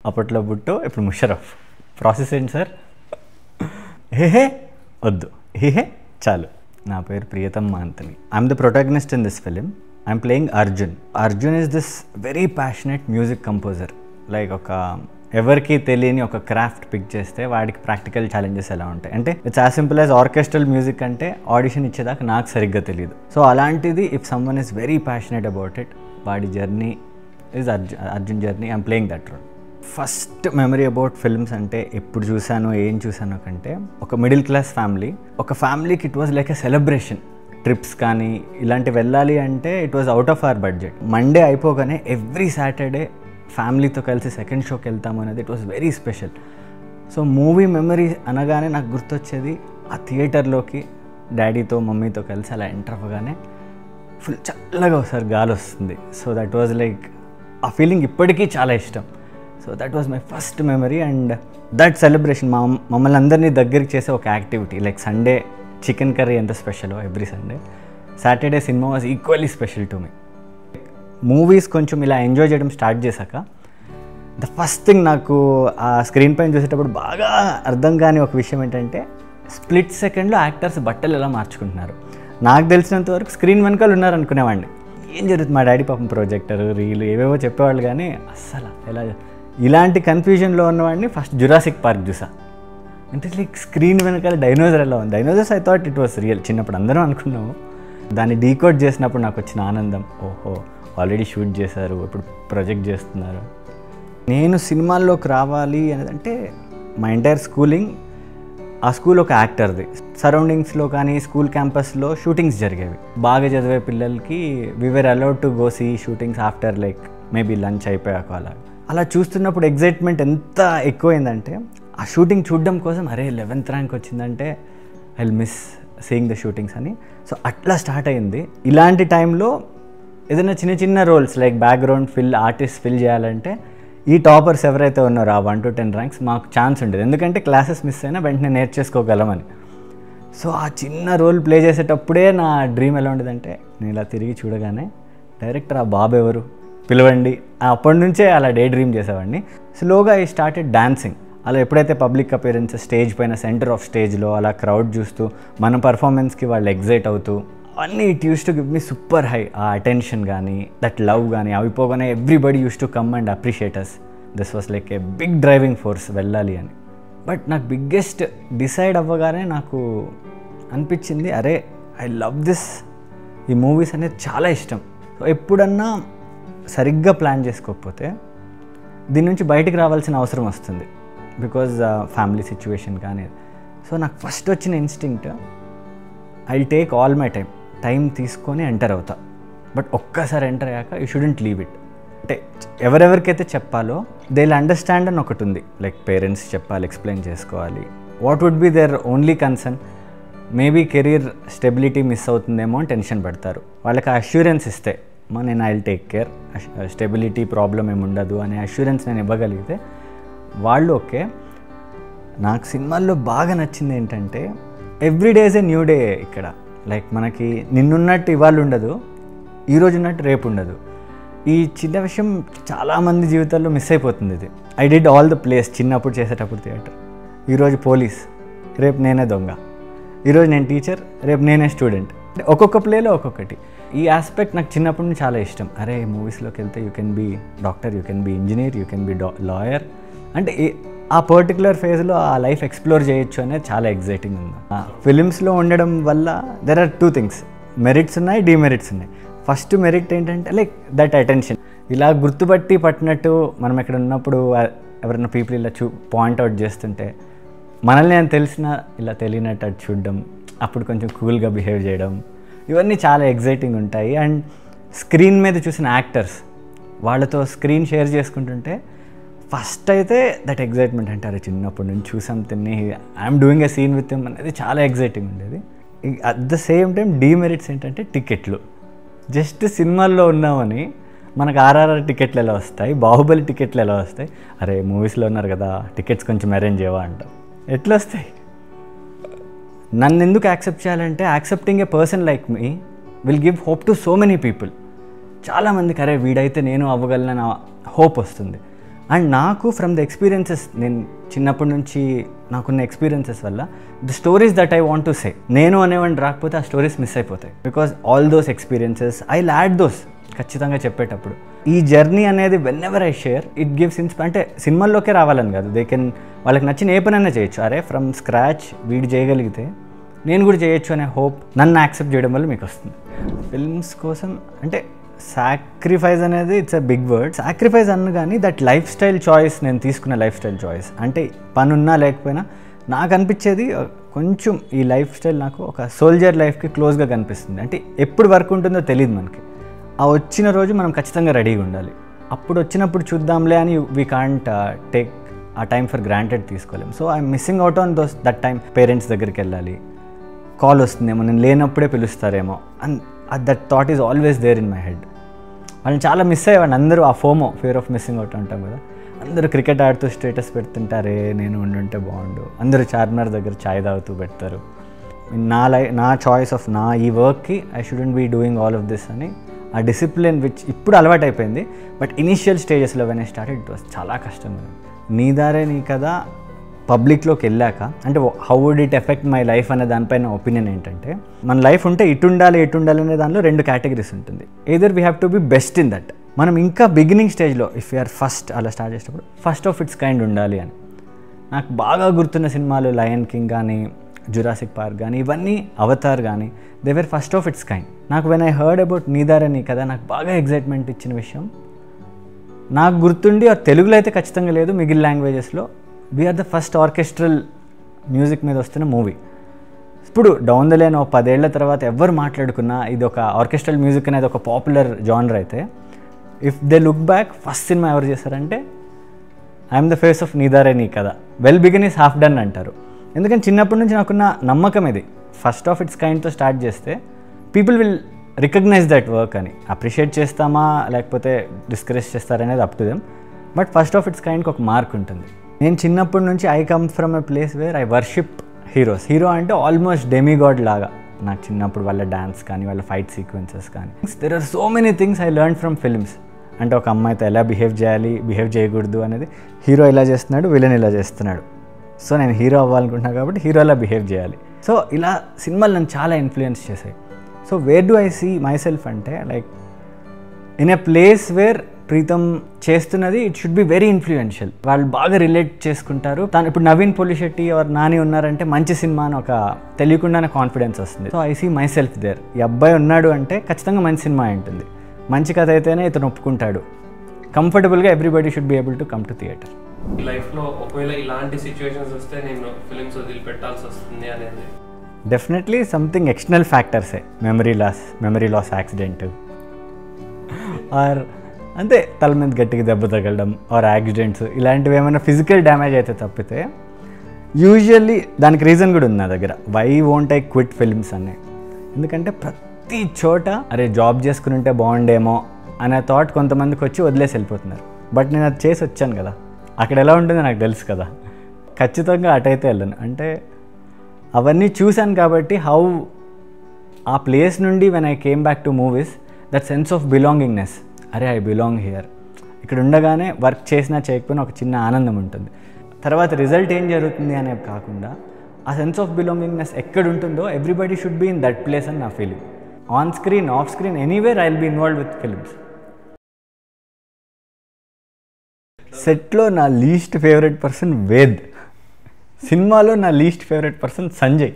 అప్పట్లో బుట్టు, ఇప్పుడు ముషరఫ్. ప్రాసెస్ ఏంటి సార్? హే వద్దు, హే చాలు. నా పేరు Pritam Anthony. I'm the protagonist in this film. I'm playing Arjun. Arjun is this very passionate music composer. Like ఒక ఎవరికి తెలియని ఒక క్రాఫ్ట్ పిక్ చేస్తే వాడికి ప్రాక్టికల్ ఛాలెంజెస్ ఎలా ఉంటాయి అంటే it's as simple as orchestral music అంటే ఆడిషన్ ఇచ్చేదాకా నాకు సరిగ్గా తెలియదు. సో అలాంటిది if someone is very passionate about it, వాడి journey is Arjun journey. I'm playing that role. First memory about films అంటే ఎప్పుడు చూసానో ఏం చూసానో కంటే ఒక మిడిల్ క్లాస్ ఫ్యామిలీ, ఒక ఫ్యామిలీకి it was like a celebration. Trips కానీ ఇలాంటివి వెళ్ళాలి అంటే it was out of our budget. Monday అయిపోగానే ఎవ్రీ సాటర్డే ఫ్యామిలీతో కలిసి సెకండ్ షోకి వెళ్తాము అనేది it was very special. So movie memory అనగానే నాకు గుర్తొచ్చేది ఆ థియేటర్లోకి డాడీతో మమ్మీతో కలిసి అలా ఎంటర్ అవ్వగానే ఫుల్ చల్లగా ఒకసారి గాలి వస్తుంది. సో దట్ వాజ్ లైక్ ఆ ఫీలింగ్ ఇప్పటికీ చాలా ఇష్టం. So that was my first memory. And that celebration మమ్మల్ని అందరినీ దగ్గరికి చేసే ఒక activity. Like Sunday chicken curry ఎంత స్పెషలో every Sunday, Saturday cinema was equally special to me. Movies కొంచెం ఇలా ఎంజాయ్ చేయడం స్టార్ట్ చేశాక ద ఫస్ట్ థింగ్ నాకు ఆ స్క్రీన్ పైన చూసేటప్పుడు బాగా అర్థం కాని ఒక విషయం ఏంటంటే స్ప్లిట్ సెకండ్లో యాక్టర్స్ బట్టలు ఎలా మార్చుకుంటున్నారు. నాకు తెలిసినంత వరకు స్క్రీన్ వెనకాల ఉన్నారు అనుకునేవాడిని. ఏం జరుగుతుంది, మా డాడీ పాపం ప్రొజెక్టర్ రీల్ ఏవేవో చెప్పేవాళ్ళు కానీ అస్సలు ఎలా ఇలాంటి కన్ఫ్యూజన్లో ఉన్నవాడిని ఫస్ట్ జురాసిక్ పార్క్ చూసా. అంటే లైక్ స్క్రీన్ వెనకాల డైనోజర్ ఎలా ఉంది. Dinosaurs I thought it was real. చిన్నప్పుడు అందరం అనుకున్నాము. దాన్ని డీకోడ్ చేసినప్పుడు నాకు వచ్చిన ఆనందం, ఓహో ఆల్రెడీ షూట్ చేశారు, ఇప్పుడు ప్రొజెక్ట్ చేస్తున్నారు. నేను సినిమాల్లోకి రావాలి అనేదంటే మా ఎంటైర్ స్కూలింగ్ ఆ స్కూల్ ఒక యాక్టర్ది. సరౌండింగ్స్లో కానీ స్కూల్ క్యాంపస్లో షూటింగ్స్ జరిగేవి. బాగా చదివే పిల్లలకి we were allowed to go see shootings after like maybe lunch అయిపోయాక. అలా చూస్తున్నప్పుడు ఎగ్జైట్మెంట్ ఎంత ఎక్కువైందంటే ఆ షూటింగ్ చూడడం కోసం అరే 11th ర్యాంక్ వచ్చిందంటే I will miss seeing the shootings అని. సో అట్లా స్టార్ట్ అయింది. ఇలాంటి టైంలో ఏదైనా చిన్న చిన్న roles like background artist fill చేయాలంటే ఈ టాపర్స్ ఎవరైతే ఉన్నారో ఆ 1 to 10 ర్యాంక్స్ మాకు ఛాన్స్ ఉండేది. ఎందుకంటే క్లాసెస్ మిస్ అయినా వెంటనే నేర్చేసుకోగలమని. సో ఆ చిన్న రోల్ ప్లే చేసేటప్పుడే నా డ్రీమ్ ఎలా ఉండేదంటే నేను ఇలా తిరిగి చూడగానే డైరెక్టర్ ఆ బాబు ఎవరు పిలవండి, అప్పటి నుంచే అలా డే డ్రీమ్ చేసేవాడిని. స్లోగా ఐ స్టార్టెడ్ డాన్సింగ్. అలా ఎప్పుడైతే పబ్లిక్ అపియరెన్సెస్ స్టేజ్ పైన సెంటర్ ఆఫ్ స్టేజ్లో అలా క్రౌడ్ చూస్తూ మన పర్ఫార్మెన్స్కి వాళ్ళు ఎగ్జైట్ అవుతూ అన్నీ it used to give me super high. ఆ అటెన్షన్ కానీ దట్ లవ్ కానీ అయిపోగానే everybody used to come and appreciate us. This was like a big driving force వెళ్ళాలి అని. బట్ నాకు బిగ్గెస్ట్ డిసైడ్ అవ్వగానే నాకు అనిపించింది అరే ఐ లవ్ దిస్, ఈ మూవీస్ అనేది చాలా ఇష్టం. సో ఎప్పుడన్నా సరిగ్గా ప్లాన్ చేసుకోకపోతే దీని నుంచి బయటికి రావాల్సిన అవసరం వస్తుంది బికాజ్ ఫ్యామిలీ సిచ్యువేషన్ కానీ. సో నాకు ఫస్ట్ వచ్చిన instinct I take all my time తీసుకొని ఎంటర్ అవుతా. బట్ ఒక్కసారి ఎంటర్ అయ్యాక యూ షుడెంట్ లీవ్ ఇట్. అంటే ఎవరెవరికైతే చెప్పాలో దే విల్ అండర్స్టాండ్ అని ఒకటి ఉంది. లైక్ పేరెంట్స్ చెప్పాలి, ఎక్స్ప్లెయిన్ చేసుకోవాలి. What would be there only concern maybe career stability miss అవుతుందేమో అని టెన్షన్ పడతారు. వాళ్ళకి అష్యూరెన్స్ ఇస్తే నేను I will take care, stability problem ఏమి ఉండదు అనే అష్యూరెన్స్ నేను ఇవ్వగలిగితే వాళ్ళు ఓకే. నాకు సినిమాల్లో బాగా నచ్చింది ఏంటంటే every day is a new day. ఇక్కడ లైక్ మనకి నిన్నున్నట్టు ఇవాళ ఉండదు, ఈరోజు ఉన్నట్టు రేపు ఉండదు. ఈ చిన్న విషయం చాలామంది జీవితాల్లో మిస్ అయిపోతుంది. ఇది I did all the place. చిన్నప్పుడు చేసేటప్పుడు థియేటర్, ఈరోజు పోలీస్, రేపు నేనే దొంగ, ఈరోజు నేను టీచర్, రేపు నేనే స్టూడెంట్. ఒక్కొక్క ప్లేలో ఒక్కొక్కటి. ఈ ఆస్పెక్ట్ నాకు చిన్నప్పటి నుంచి చాలా ఇష్టం. అరే మూవీస్లోకి వెళ్తే you can be doctor, you can be engineer, you can be lawyer. అంటే ఆ పర్టికులర్ ఫేజ్లో ఆ లైఫ్ ఎక్స్ప్లోర్ చేయొచ్చు అనేది చాలా ఎగ్జైటింగ్ ఉంది. ఫిలిమ్స్లో ఉండడం వల్ల దెర్ ఆర్ 2 things, మెరిట్స్ ఉన్నాయి, డిమెరిట్స్ ఉన్నాయి. ఫస్ట్ మెరిట్ ఏంటంటే లైక్ దట్ అటెన్షన్. ఇలా గుర్తుపట్టి పట్టినట్టు మనం ఎక్కడ ఉన్నప్పుడు ఎవరైనా పీపుల్ ఇలా పాయింట్అవుట్ చేస్తుంటే మనల్ని అని తెలిసినా ఇలా తెలియనట్టు అది చూడడం, అప్పుడు కొంచెం కూల్గా బిహేవ్ చేయడం, ఇవన్నీ చాలా ఎగ్జైటింగ్ ఉంటాయి. అండ్ స్క్రీన్ మీద చూసిన యాక్టర్స్ వాళ్ళతో స్క్రీన్ షేర్ చేసుకుంటుంటే ఫస్ట్ అయితే దట్ ఎగ్జైట్మెంట్ అంటారు. చిన్నప్పటి నుంచి చూసాం తిని I'm doing a scene with him అనేది చాలా ఎగ్జైటింగ్ ఉండేది. At the same time demerits ఏంటంటే టికెట్లు. జస్ట్ సినిమాల్లో ఉన్నామని మనకు ఆర్ఆర్ఆర్ టికెట్లు ఎలా వస్తాయి, బాహుబలి టికెట్లు ఎలా వస్తాయి, అరే మూవీస్లో ఉన్నారు కదా టికెట్స్ కొంచెం అరేంజ్ చేయవా అంటాం. ఎట్లా వస్తాయి? నన్ను ఎందుకు యాక్సెప్ట్ చేయాలంటే accepting A person like me will give hope to so many people. చాలామందికి అరే వీడైతే నేను అవ్వగలనని హోప్ వస్తుంది. అండ్ నాకు ఫ్రమ్ ద ఎక్స్పీరియన్సెస్, నేను చిన్నప్పటి నుంచి నాకున్న ఎక్స్పీరియన్సెస్ వల్ల the stories that I want to say, నేను అనేవాడిని రాకపోతే ఆ స్టోరీస్ మిస్ అయిపోతాయి. Because all those experiences I add those ఖచ్చితంగా చెప్పేటప్పుడు. ఈ జర్నీ అనేది when ever I share it gives అంటే సినిమాల్లోకే రావాలని కాదు, దే కెన్ వాళ్ళకి నచ్చిన ఏ పనైనా చేయొచ్చు. అరే ఫ్రమ్ స్క్రాచ్ వీడు చేయగలిగితే నేను కూడా చేయొచ్చు అనే హోప్ నన్ను యాక్సెప్ట్ చేయడం వల్ల మీకు వస్తుంది. ఫిల్మ్స్ కోసం అంటే సాక్రిఫైస్ అనేది it's a big word. Sacrifice అన్న కానీ దట్ లైఫ్ స్టైల్ చాయిస్, నేను తీసుకున్న లైఫ్ స్టైల్ చాయిస్ అంటే పనున్నా లేకపోయినా నాకు అనిపించేది కొంచెం ఈ లైఫ్ స్టైల్ నాకు ఒక సోల్జర్ లైఫ్కి క్లోజ్గా కనిపిస్తుంది. అంటే ఎప్పుడు వర్క్ ఉంటుందో తెలియదు మనకి, ఆ వచ్చిన రోజు మనం ఖచ్చితంగా రెడీగా ఉండాలి. అప్పుడు వచ్చినప్పుడు చూద్దాంలే అని వీ కాంట్ టేక్ ఆ టైం ఫర్ గ్రాంటెడ్ తీసుకోలేము. So I'm missing out on that time. Parents దగ్గరికి వెళ్ళాలి, కాల్ వస్తుందేమో, నేను లేనప్పుడే పిలుస్తారేమో, and that thought is always there in my head. వాళ్ళని చాలా మిస్ అయ్యేవాడిని. అందరూ ఆ FOMO, fear of missing out అంటాం కదా, అందరూ క్రికెట్ ఆడుతూ స్టేటస్ పెడుతుంటారే నేను ఉండుంటే బాగుండు, అందరూ చార్మినార్ దగ్గర ఛాయ్ తాగుతూ పెడతారు. నా చాయిస్ ఆఫ్ నా ఈ వర్క్కి I shouldn't be doing all of this అని ఆ డిసిప్లిన్ విచ్ ఇప్పుడు అలవాటు అయిపోయింది. బట్ ఇనీషియల్ స్టేజెస్లో when I started it was చాలా కష్టంగా. నీ దారే నీ కదా పబ్లిక్లోకి వెళ్ళాక అంటే how would it affect my life అనే దానిపైన ఒపీనియన్ ఏంటంటే, మన లైఫ్ ఉంటే ఇటు ఉండాలి అనే దానిలో 2 కేటగిరీస్ ఉంటుంది. Either we have to be best in that. మనం ఇంకా బిగినింగ్ స్టేజ్లో ఇఫ్ యూఆర్ ఫస్ట్ అలా స్టార్ట్ చేసేటప్పుడు ఫస్ట్ ఆఫ్ ఇట్స్ కైండ్ ఉండాలి అని. నాకు బాగా గుర్తున్న సినిమాలు లయన్ కింగ్ కానీ, జురాసిక్ పార్క్ కానీ, ఇవన్నీ అవతార్ కానీ, they were first of it's kind. నాకు వెన్ ఐ హర్డ్ అబౌట్ నీదారని కదా, నాకు బాగా ఎగ్జైట్మెంట్ ఇచ్చిన విషయం, నాకు గుర్తుండి తెలుగులో అయితే ఖచ్చితంగా లేదు, మిగిలిన లాంగ్వేజెస్లో we are the first orchestral music మీద వస్తున్న మూవీ. ఇప్పుడు డౌన్ ద లైన్ 10 ఏళ్ల తర్వాత ఎవరు మాట్లాడుకున్నా ఇది ఒక ఆర్కెస్ట్రల్ మ్యూజిక్ అనేది ఒక పాపులర్ జానర్ అయితే, if they look back first cinema ఎవరు చేశారంటే ఐఎమ్ ద ఫేస్ ఆఫ్ నీదారే నీ కదా, well begin is half done అంటారు. ఎందుకంటే చిన్నప్పటి నుంచి నాకున్న నమ్మకం ఇది, ఫస్ట్ ఆఫ్ ఇట్స్ కైండ్తో స్టార్ట్ చేస్తే people will recognize that work అని. అప్రిషియేట్ చేస్తామా లేకపోతే డిస్కరేజ్ చేస్తారనేది up to them, but first of its కైండ్కి ఒక మార్క్ ఉంటుంది. నేను చిన్నప్పటి నుంచి I come from a place wear I worship heroes. Hero అంటే ఆల్మోస్ట్ డెమిగాడ్ లాగా నాకు చిన్నప్పుడు, వాళ్ళ డ్యాన్స్ కానీ వాళ్ళ ఫైట్ సీక్వెన్సెస్ కానీ. There are so many things I learn from films. అంటే ఒక అమ్మాయితో ఎలా బిహేవ్ చేయాలి, బిహేవ్ చేయకూడదు అనేది, హీరో ఇలా చేస్తున్నాడు, విలన్ ఇలా చేస్తున్నాడు, సో నేను హీరో అవ్వాలనుకుంటున్నాను కాబట్టి హీరో అలా బిహేవ్ చేయాలి. సో ఇలా సినిమాలు నన్ను చాలా ఇన్ఫ్లుయెన్స్ చేశాయి. So where do I see my self అంటే like in a place where Pritam చేస్తున్నది it should be very influential. వాళ్ళు బాగా రిలేట్ చేసుకుంటారు. తను ఇప్పుడు నవీన్ పొలిశెట్టి ఆర్ నాని ఉన్నారంటే మంచి సినిమా అని ఒక తెలియకుండానే కాన్ఫిడెన్స్ వస్తుంది. So I see my self there. ఈ అబ్బాయి ఉన్నాడు అంటే ఖచ్చితంగా మంచి సినిమా ఉంటుంది, మంచి కథ అయితేనే ఇతను ఒప్పుకుంటాడు. కంఫర్టబుల్గా everybody should be able to come to theatre. లైఫ్లో ఒకవేళ ఇలాంటి సిచ్యువేషన్స్ వస్తే నేను ఫిలిమ్స్ వదిలిపెట్టాల్సి వస్తుంది అనేది డెఫినెట్లీ సంథింగ్ ఎక్స్టర్నల్ ఫ్యాక్టర్సే, మెమరీ లాస్ యాక్సిడెంట్ ఆర్ అంతే తల మీద గట్టిగా దెబ్బ తగలడం ఆర్ యాక్సిడెంట్స్, ఇలాంటివి ఏమైనా ఫిజికల్ డ్యామేజ్ అయితే తప్పితే యూజువల్లీ దానికి రీజన్ కూడా ఉంది నా దగ్గర. Why won't I quit films అని. ఎందుకంటే ప్రతి చోట అరే జాబ్ చేసుకుని ఉంటే బాగుండేమో అనే థాట్ కొంతమందికి వచ్చి వదిలేసి వెళ్ళిపోతున్నారు. బట్ నేను అది చేసి వచ్చాను కదా, అక్కడ ఎలా ఉంటుందో నాకు తెలుసు కదా, ఖచ్చితంగా అటైతే వెళ్ళను. అంటే అవన్నీ చూశాను కాబట్టి హౌ ఆ ప్లేస్ నుండి when I came back to movies that sense of belongingness, అరే ఐ బిలాంగ్ హియర్, ఇక్కడ ఉండగానే వర్క్ చేసినా చేయకపోయినా ఒక చిన్న ఆనందం ఉంటుంది. తర్వాత రిజల్ట్ ఏం జరుగుతుంది అనేది కాకుండా ఆ సెన్స్ ఆఫ్ బిలాంగింగ్నెస్ ఎక్కడ ఉంటుందో everybody should be in that place అని నా feeling. On screen, off screen, anywhere I will be involved with films. సెట్లో నా లీస్ట్ ఫేవరెట్ పర్సన్ వేద్, సినిమాలో నా లీస్ట్ ఫేవరెట్ పర్సన్ సంజయ్.